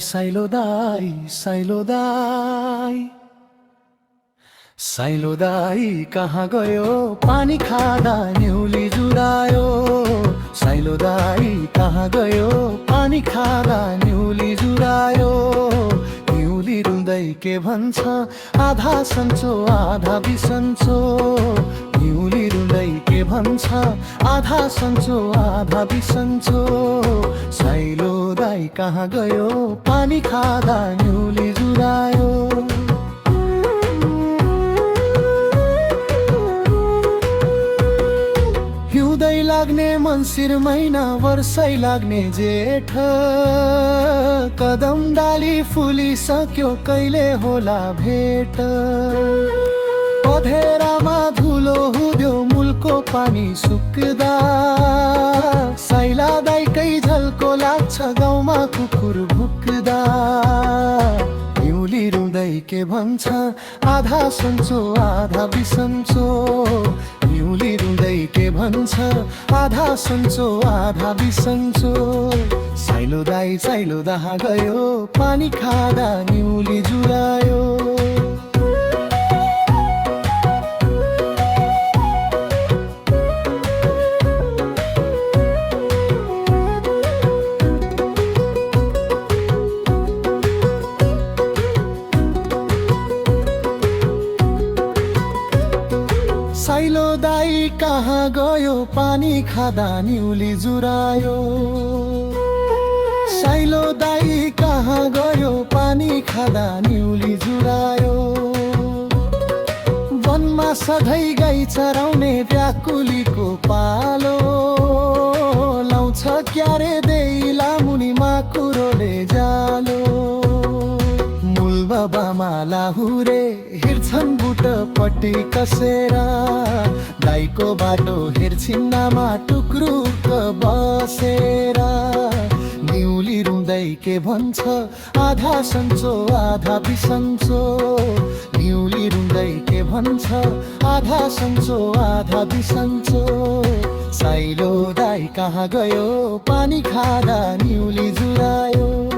Silo दाई silo दाई silo दाई कहाँ गयो पानी खाँदा न्युली जुरायो। साइलो दाई कहाँ गयो पानी खाँदा न्युली जुरायो। न्युली रुँदै के भन्छ आधा सन्चो आधा बिसन्चो। न्युली रुँदै के भन्छ आधा सन्चो आधा बिसन्चो। साइलो दाई कहाँ गयो पानी खाँदा न्युली जुरायो। हिउँदै लाग्ने मन्सिर महिना वर्षै लाग्ने जेठ। कदम डाली फुलिसक्यो कहिले होला भेट। पधेरामा धुलो हुँद्यो मूलको पानी सुक्दा। साइला दाइकै झल्को लाग्छ गाउँमा कुकुर भुक्दा। न्युली रुँदै के भन्छ आधा सन्चो आधा बिसन्चो। न्युली रुँदै के भन्छ आधा सन्चो आधा बिसन्चो। साइलो दाई साइलो दाहा गयो पानी खाँदा न्युली जुरायो। साइलो दाई कहाँ गयो पानी खाँदा न्युली जुरायो। साइलो दाई कहाँ गयो पानी खाँदा न्युली जुरायो। वनमा सधैँ गाई चराउने व्याकुलीको पालो। लाउँछ क्यारे देइला मुनि माकुरोले जालो। बाबामा लाहुरे हिँड्छन् बुटपट्टि कसेर। दाइको बाटो हेर्छिन्नामा टुक्रुक बसेर। न्युली रुँदै के भन्छ आधा सन्चो आधा बिसन्चो। न्युली रुँदै के भन्छ आधा सन्चो आधा बिसन्चो। साइलो दाई कहाँ गयो पानी खाँदा न्युली जुरायो।